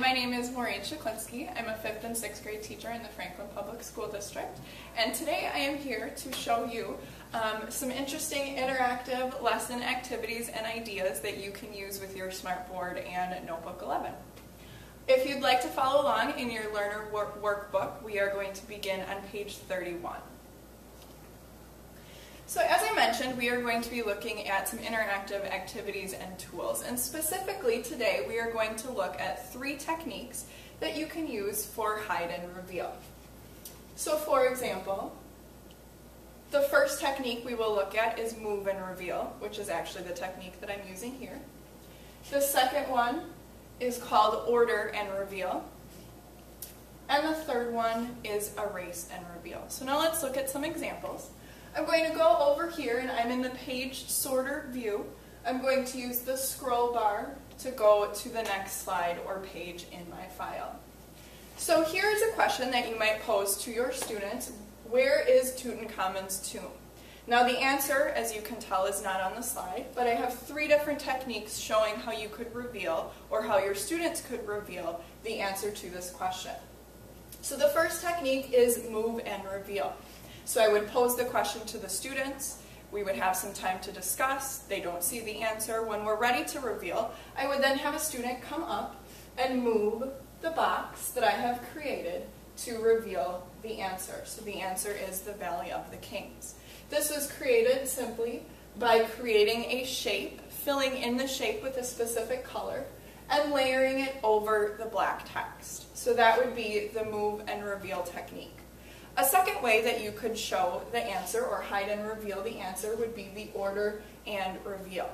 my name is Maureen Szychlinski. I'm a 5th and 6th grade teacher in the Franklin Public School District. And today I am here to show you some interesting interactive lesson activities and ideas that you can use with your Smartboard and Notebook 11. If you'd like to follow along in your Learner Workbook, we are going to begin on page 31. So as I mentioned, we are going to be looking at some interactive activities and tools. And specifically today, we are going to look at 3 techniques that you can use for hide and reveal. So for example, the first technique we will look at is move and reveal, which is actually the technique that I'm using here. The second one is called order and reveal. And the third one is erase and reveal. So now let's look at some examples. I'm going to go over here and I'm in the page sorter view. I'm going to use the scroll bar to go to the next slide or page in my file. So here is a question that you might pose to your students. Where is Tutankhamun's tomb? Now the answer, as you can tell, is not on the slide, but I have 3 different techniques showing how you could reveal, or how your students could reveal, the answer to this question. So the first technique is move and reveal. So I would pose the question to the students, we would have some time to discuss, they don't see the answer. When we're ready to reveal, I would then have a student come up and move the box that I have created to reveal the answer. So the answer is the Valley of the Kings. This was created simply by creating a shape, filling in the shape with a specific color, and layering it over the black text. So that would be the move and reveal technique. A second way that you could show the answer or hide and reveal the answer would be the order and reveal.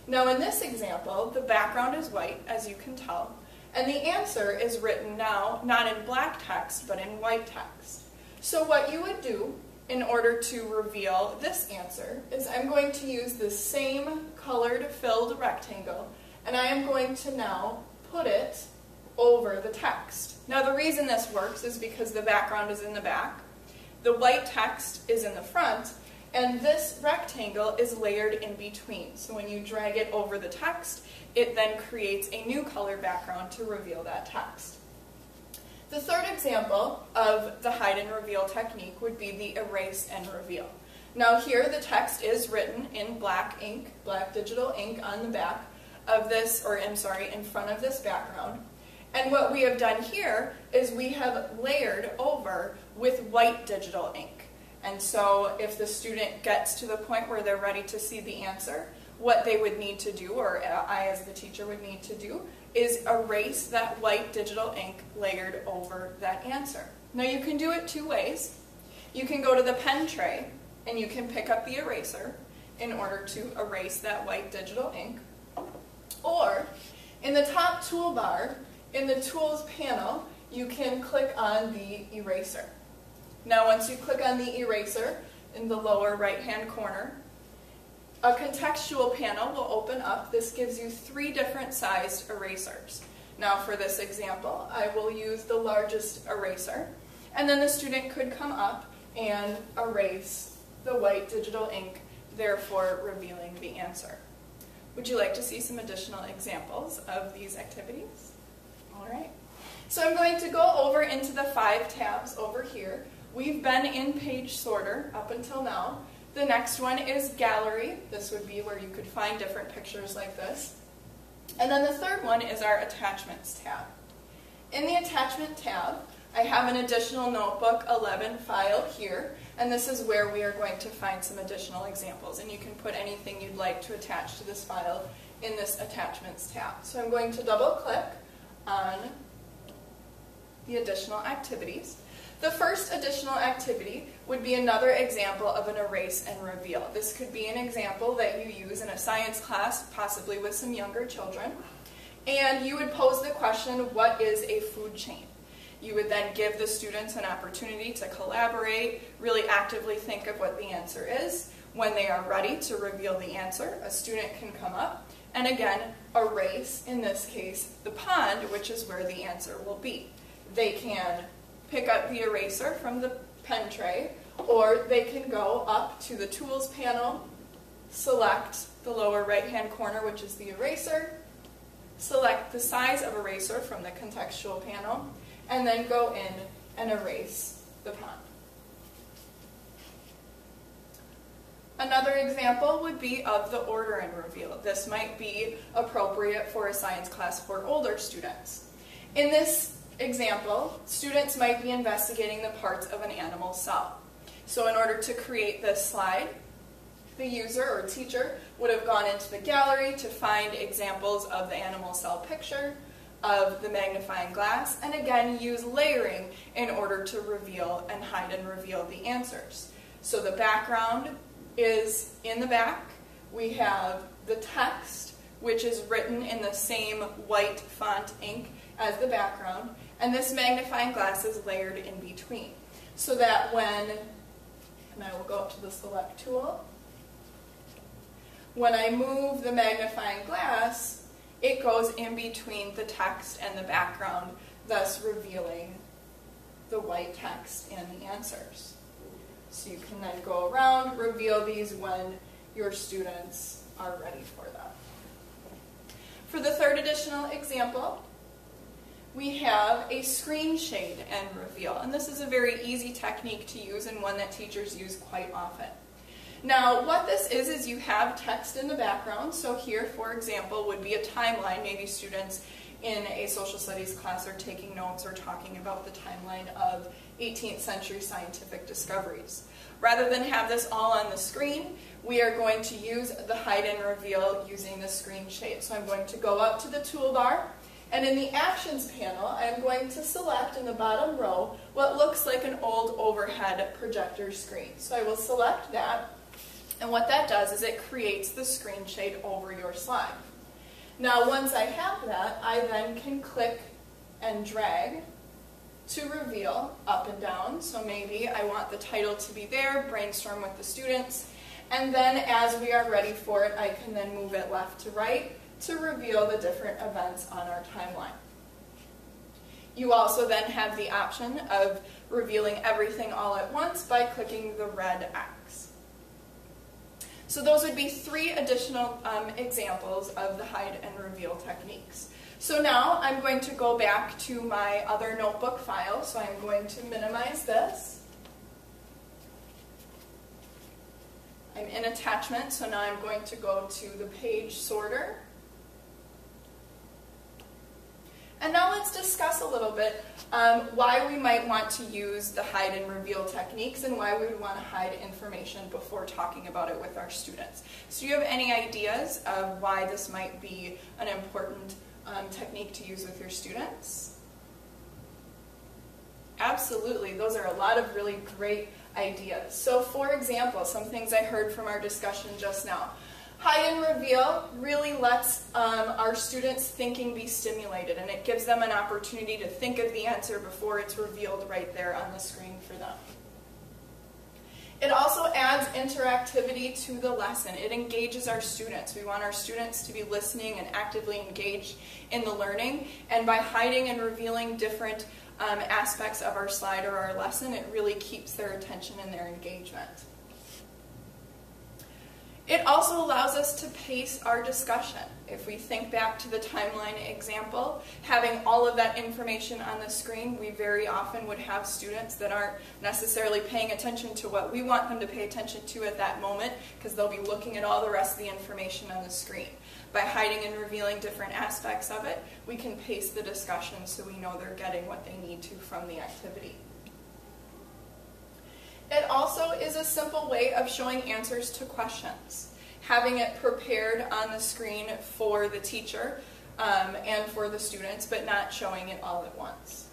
Now in this example, the background is white, as you can tell, and the answer is written now not in black text but in white text. So what you would do in order to reveal this answer is I'm going to use the same colored filled rectangle and I am going to now put it over the text. Now the reason this works is because the background is in the back, the white text is in the front, and this rectangle is layered in between. So when you drag it over the text, it then creates a new color background to reveal that text. The third example of the hide and reveal technique would be the erase and reveal. Now here the text is written in black ink, black digital ink on the back of this, or in front of this background. And what we have done here is we have layered over with white digital ink. And so if the student gets to the point where they're ready to see the answer, what they would need to do, or I as the teacher would need to do, is erase that white digital ink layered over that answer. Now you can do it 2 ways. You can go to the pen tray and you can pick up the eraser in order to erase that white digital ink. Or in the top toolbar, in the Tools panel, you can click on the eraser. Now once you click on the eraser in the lower right-hand corner, a contextual panel will open up. This gives you 3 different sized erasers. Now for this example, I will use the largest eraser, and then the student could come up and erase the white digital ink, therefore revealing the answer. Would you like to see some additional examples of these activities? All right. So I'm going to go over into the 5 tabs over here. We've been in page sorter up until now. The next one is gallery. This would be where you could find different pictures like this. And then the third one is our attachments tab. In the attachment tab, I have an additional notebook 11 file here, and this is where we are going to find some additional examples. And you can put anything you'd like to attach to this file in this attachments tab. So I'm going to double click on the additional activities. The first additional activity would be another example of an erase and reveal. This could be an example that you use in a science class, possibly with some younger children. And you would pose the question, what is a food chain? You would then give the students an opportunity to collaborate, really actively think of what the answer is. When they are ready to reveal the answer, a student can come up and again erase, in this case, the pond, which is where the answer will be. They can pick up the eraser from the pen tray, or they can go up to the Tools panel, select the lower right-hand corner, which is the eraser, select the size of eraser from the contextual panel, and then go in and erase the pond. Another example would be of the order and reveal. This might be appropriate for a science class for older students. In this example, students might be investigating the parts of an animal cell. So in order to create this slide, the user or teacher would have gone into the gallery to find examples of the animal cell picture, of the magnifying glass, and again use layering in order to reveal and hide and reveal the answers. So the background is in the back. We have the text, which is written in the same white font ink as the background, and this magnifying glass is layered in between. So that when, and I will go up to the select tool, when I move the magnifying glass, it goes in between the text and the background, thus revealing the white text and the answers. So you can then go around, reveal these when your students are ready for them. For the third additional example, we have a screen shade and reveal. And this is a very easy technique to use and one that teachers use quite often. Now, what this is you have text in the background. So here, for example, would be a timeline. Maybe students in a social studies class are taking notes or talking about the timeline of 18th century scientific discoveries. Rather than have this all on the screen, we are going to use the hide and reveal using the screen shade. So I'm going to go up to the toolbar, and in the Actions panel, I'm going to select in the bottom row what looks like an old overhead projector screen. So I will select that, and what that does is it creates the screen shade over your slide. Now once I have that, I then can click and drag to reveal up and down. So maybe I want the title to be there, brainstorm with the students, and then as we are ready for it, I can then move it left to right to reveal the different events on our timeline. You also then have the option of revealing everything all at once by clicking the red X. So those would be three additional examples of the hide and reveal techniques. So now I'm going to go back to my other notebook file, so I'm going to minimize this. I'm in attachment, so now I'm going to go to the page sorter. And now let's discuss a little bit why we might want to use the hide and reveal techniques and why we would want to hide information before talking about it with our students. So do you have any ideas of why this might be an important technique to use with your students? Absolutely, those are a lot of really great ideas. So for example, some things I heard from our discussion just now. Hide and reveal really lets our students' thinking be stimulated, and it gives them an opportunity to think of the answer before it's revealed right there on the screen for them. It also adds interactivity to the lesson. It engages our students. We want our students to be listening and actively engaged in the learning, and by hiding and revealing different aspects of our slide or our lesson, it really keeps their attention and their engagement. It also allows us to pace our discussion. If we think back to the timeline example, having all of that information on the screen, we very often would have students that aren't necessarily paying attention to what we want them to pay attention to at that moment, because they'll be looking at all the rest of the information on the screen. By hiding and revealing different aspects of it, we can pace the discussion so we know they're getting what they need to from the activity. It also is a simple way of showing answers to questions. Having it prepared on the screen for the teacher and for the students, but not showing it all at once.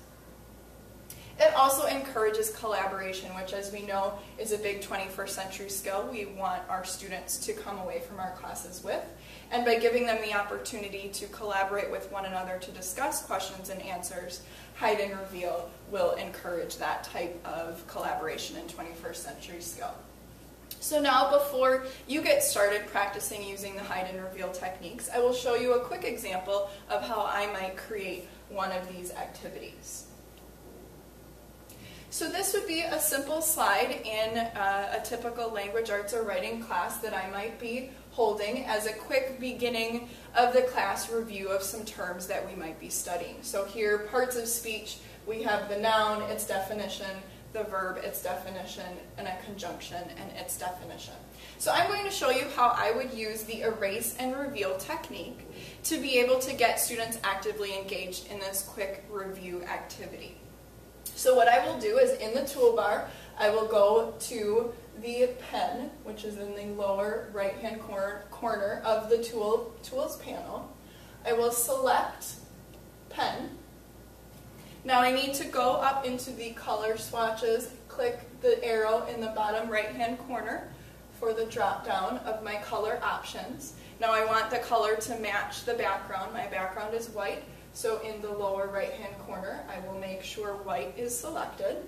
It also encourages collaboration, which, as we know, is a big 21st century skill we want our students to come away from our classes with. And by giving them the opportunity to collaborate with one another to discuss questions and answers, hide and reveal will encourage that type of collaboration in 21st century skill. So now, before you get started practicing using the hide and reveal techniques, I will show you a quick example of how I might create one of these activities. So this would be a simple slide in a typical language arts or writing class that I might be holding as a quick beginning of the class review of some terms that we might be studying. So here, parts of speech, we have the noun, its definition, the verb, its definition, and a conjunction and its definition. So I'm going to show you how I would use the erase and reveal technique to be able to get students actively engaged in this quick review activity. So what I will do is in the toolbar, I will go to the pen, which is in the lower right-hand corner of the tools panel. I will select pen. Now I need to go up into the color swatches, click the arrow in the bottom right-hand corner for the drop-down of my color options. Now I want the color to match the background. My background is white, so in the lower right-hand corner, I will make sure white is selected.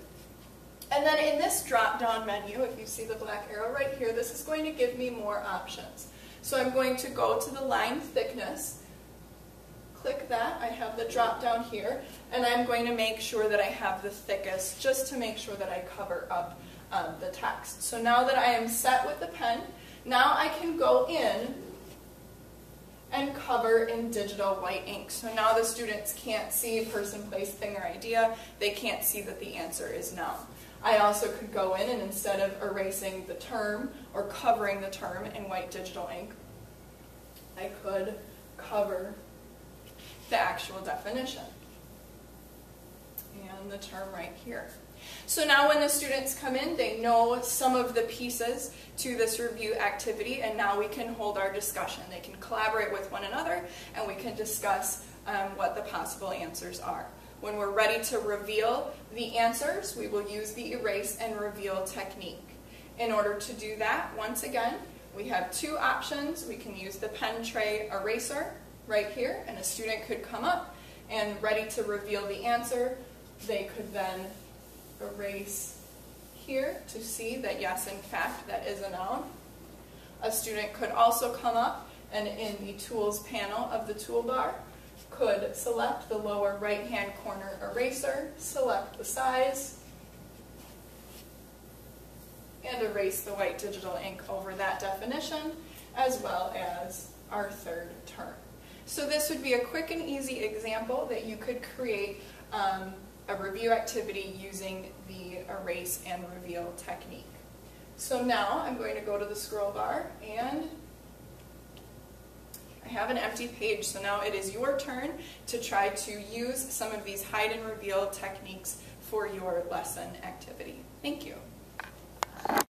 And then in this drop-down menu, if you see the black arrow right here, this is going to give me more options. So I'm going to go to the line thickness, click that, I have the drop-down here, and I'm going to make sure that I have the thickest, just to make sure that I cover up the text. So now that I am set with the pen, now I can go in and cover in digital white ink. So now the students can't see person, place, thing, or idea. They can't see that the answer is noun. I also could go in and instead of erasing the term or covering the term in white digital ink, I could cover the actual definition and the term right here. So now when the students come in, they know some of the pieces to this review activity, and now we can hold our discussion. They can collaborate with one another, and we can discuss what the possible answers are. When we're ready to reveal the answers, we will use the erase and reveal technique. In order to do that, once again, we have two options. We can use the pen tray eraser right here, and a student could come up and ready to reveal the answer. They could then erase here to see that yes, in fact, that is a noun. A student could also come up and in the tools panel of the toolbar could select the lower right-hand corner eraser, select the size, and erase the white digital ink over that definition, as well as our third term. So this would be a quick and easy example that you could create a review activity using the erase and reveal technique. So now I'm going to go to the scroll bar and I have an empty page, so now it is your turn to try to use some of these hide and reveal techniques for your lesson activity. Thank you.